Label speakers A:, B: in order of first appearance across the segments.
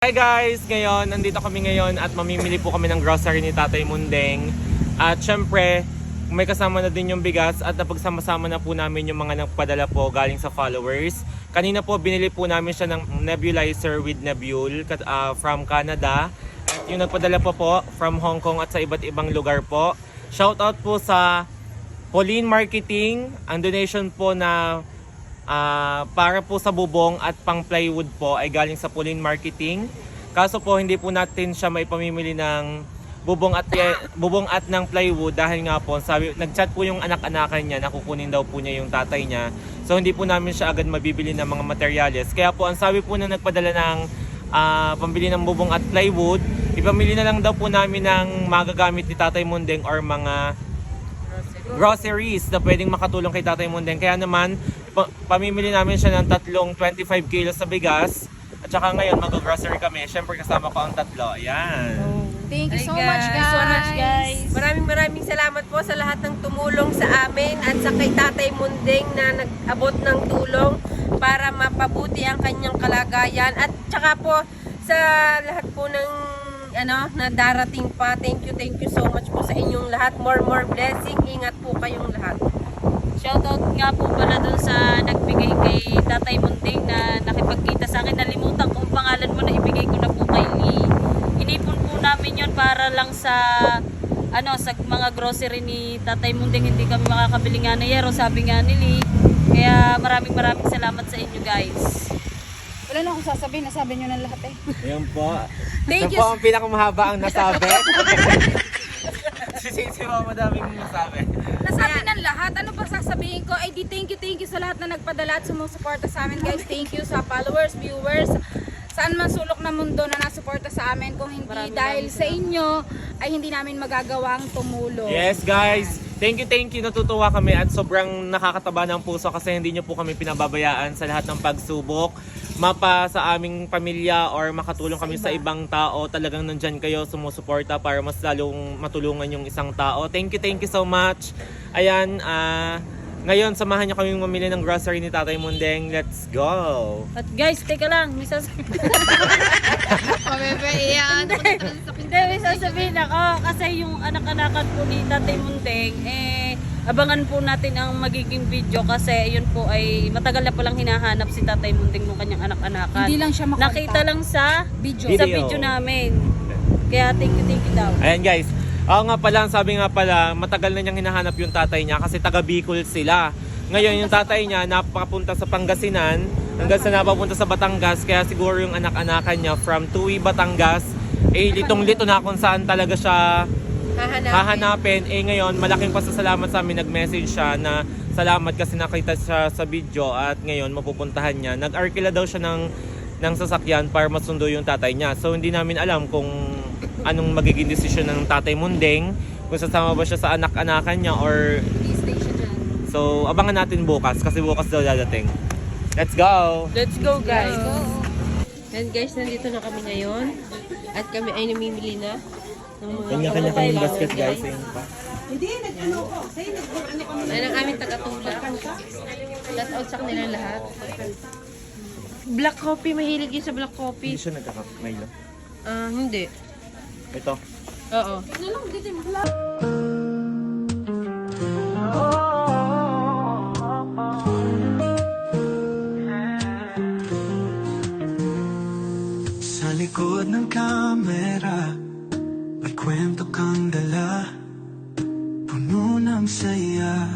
A: Hi guys! Ngayon, nandito kami ngayon at mamimili po kami ng grocery ni Tatay Mundeng. At syempre, may kasama na din yung bigas at napagsama-sama na po namin yung mga nagpadala po galing sa followers. Kanina po, binili po namin siya ng nebulizer with nebule from Canada. At yung nagpadala po from Hong Kong at sa iba't ibang lugar po. Shoutout po sa Pauline Marketing. Ang donation po na para po sa bubong at pang plywood po ay galing sa Pauline Marketing. Kaso po hindi po natin siya maipamimili ng bubong at ng plywood dahil nga po nagchat po yung anak-anakan niya na kukunin daw po niya yung tatay niya. So hindi po namin siya agad mabibili ng mga materyales. Kaya po ang sabi po na nagpadala ng pambili ng bubong at plywood, ipamili na lang daw po namin ng magagamit ni Tatay Mundeng or mga groceries na pwedeng makatulong kay Tatay Mundeng. Kaya naman, pamimili namin siya ng tatlong 25 kilos sa bigas. At saka ngayon, mag-grocery kami. Siyempre kasama ko ang tatlo. Ayan.
B: Thank you so much guys.
C: Maraming salamat po sa lahat ng tumulong sa amin at sa kay Tatay Mundeng na nag-abot ng tulong para mapabuti ang kanyang kalagayan. At saka po sa lahat po ng na darating pa. Thank you so much po sa inyong lahat. More blessing. Ingat po kayong lahat.
B: Shoutout nga po pala dun sa nagbigay kay Tatay Mundeng na nakipagkita sa akin. Nalimutan kung pangalan mo na ibigay ko na po kay Lee. Inipon po namin yon para lang sa sa mga grocery ni Tatay Mundeng. Hindi kami makakabili nga na yero, sabi nga ni Lee. Kaya maraming salamat sa inyo guys.
D: Wala na akong sasabihin, nasabi nyo ng lahat eh.
A: Ayan po.
C: Thank
A: Ito
C: you.
A: po ang pinakamahaba ang nasabi. Si Mama madaming nasabi.
D: Nasabi ng lahat, ano pa sasabihin ko? Ay di thank you sa lahat na nagpadala at sumusuporta sa amin guys. Thank you sa followers, viewers, saan man sulok na mundo na nasuporta sa amin. Kung hindi dahil sa inyo, ay hindi namin magagawang tumulong.
A: Yes guys, thank you. Natutuwa kami at sobrang nakakataba ng puso kasi hindi nyo po kami pinababayaan sa lahat ng pagsubok. Mapa sa aming pamilya or makatulong kami sa ibang tao, talagang nandyan kayo sumusuporta para mas lalong matulungan yung isang tao. Thank you so much. Ayan, ngayon samahan nyo kami mamili ng grocery ni Tatay Mundeng. Let's go!
B: At guys, teka lang, may sasabihin.
D: Pabebeiyan.
B: Hindi, may sasabihin ako kasi yung anak-anakan po ni Tatay Mundeng, abangan po natin ang magiging video kasi yun po ay matagal na palang hinahanap si Tatay Mundeng ng kanyang anak-anakan.
D: Hindi lang siya makontak.
B: Nakita lang sa
D: Video.
B: sa video namin. Kaya thank you daw.
A: Ayan guys, sabi nga pala, matagal na niyang hinahanap yung tatay niya kasi taga Bicol sila. Ngayon yung tatay niya napapunta sa Pangasinan hanggang sa napapunta sa Batangas, kaya siguro yung anak-anakan niya from Tuwi, Batangas, litong-lito na kung saan talaga siya hahanapin. Ngayon, malaking pasasalamat sa amin, nag-message siya na salamat kasi nakita siya sa video at ngayon mapupuntahan niya. Nag-arkila daw siya ng sasakyan para masundo yung tatay niya. So hindi namin alam kung anong magiging desisyon ng Tatay Mundeng, kung sasama ba siya sa anak-anakan niya or so abangan natin bukas kasi bukas daw dadating. Let's go!
C: Let's go guys. And guys, nandito na kami ngayon at kami ay namimili na ng mga
A: Kanya-kanya kayong basket guys.
C: Ayan ang aming taga-tula. Shout out sa kanila lahat. Black coffee, mahilig yun sa black
A: Hindi
C: coffee.
A: siya nagkaka-Milo.
C: Hindi.
A: Ito.
C: Oo.
E: Sa likod ng kamera, may kwento kang dala, puno ng saya,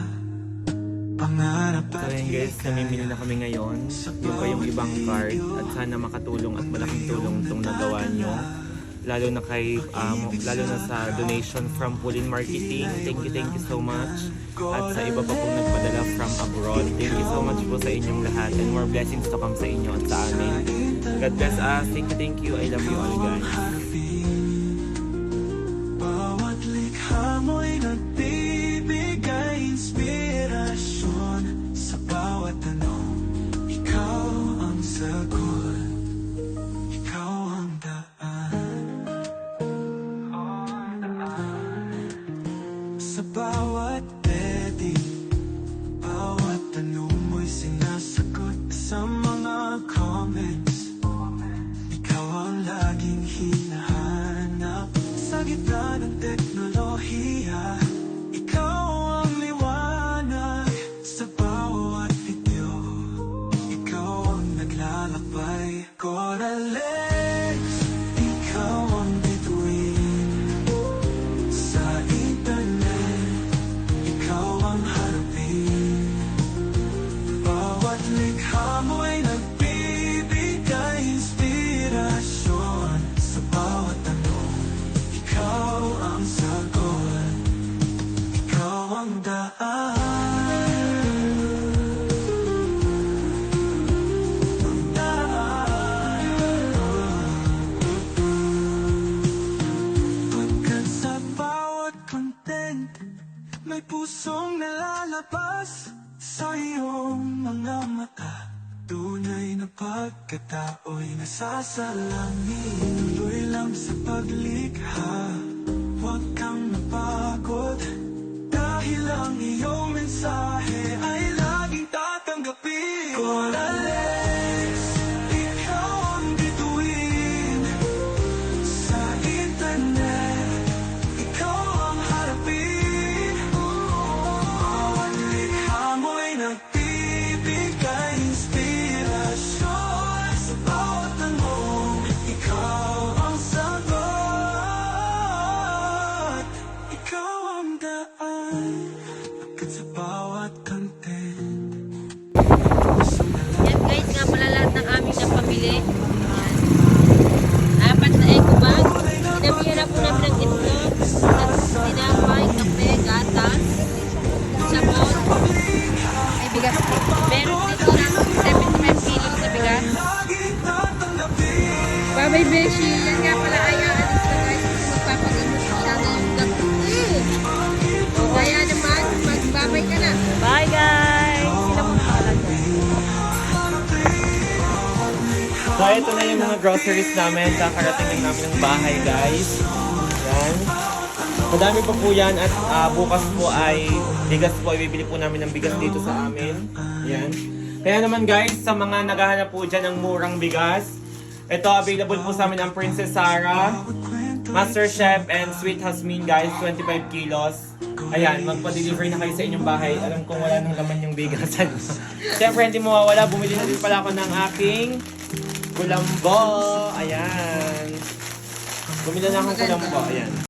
E: pangarap
A: So
E: at
A: yun guys, namimili na kami ngayon. Yung kayong ibang card at sana makatulong at malaking tulong itong nagawa nyo. Lalo na sa donation from Pauline Marketing. Thank you so much. At sa iba pa pong nagpadala from abroad. Thank you so much po sa inyong lahat and more blessings to come sa inyo at sa amin. God bless us. Thank you. I love you all guys.
E: bawat likha mo'y nagbibigay inspirasyon. Sa bawat tanong, ikaw ang sagot, ikaw ang daan. Sa bawat edit, bawat tanong mo'y sinasagot. Sa mga comments, ikaw ang lahat. hinahanap. Sa gitna ng teknolohiya, ikaw ang liwanag sa bawat bitiw. Ikaw ang naglalakbay. Coralex, ikaw ang bituin. Sa internet, ikaw ang harapin. Bawat likha mo'y nagbibigay inspirasyon. Sa bawat tanong, ikaw ang sagot. Ikaw ang daan. Ang daan. Pagkat sa bawat content, may pusong nalalabas sa iyong mga mata. Tunay na pagkatao'y nasasalangin. Tuloy lang sa paglikha, huwag kang mapagod. Dahil ang iyong mensahe ay laging tatanggapin. Coralex, ikaw ang bituin. Sa internet, ikaw ang harapin. Bawat likha mo'y nagbibigay inspirasyon. Sa bawat tanong, ikaw ang sagot. Ikaw ang daan. Pagkat sa bawat content,
C: Yan guys, nga pala lahat ng aming napamili. Yan. Apat na eco bag. Sinabihan na po namin ng itlog, tinapay, kape, gatas, sabon. Ay, bigas po. Meron dito ng 75 kilos na bigas. Babay Beshi, yan nga pala ay aalis na guys. Magpapagamot siya na yung gabi. O kaya naman, magbabay ka na.
B: Bye guys! Sila po pala
A: So ito na yung mga groceries namin. Kakarating lang namin ng bahay guys. Yan. Madami pa po yan at bukas po ay bigas po. Ibibili po namin ng bigas dito sa amin. Yan. Kaya naman guys, sa mga naghahanap po dyan ng murang bigas, ito available po sa amin ang Princess Sarah, Master Chef, and Sweet Hasmin guys, 25 kilos. Ayan, magpa-deliver na kayo sa inyong bahay. Alam kong wala nang laman yung bigasan. Siyempre hindi mawawala, bumili na din pala ako ng aking kulambo. Ayan. Bumili na akong kulambo. Ayan.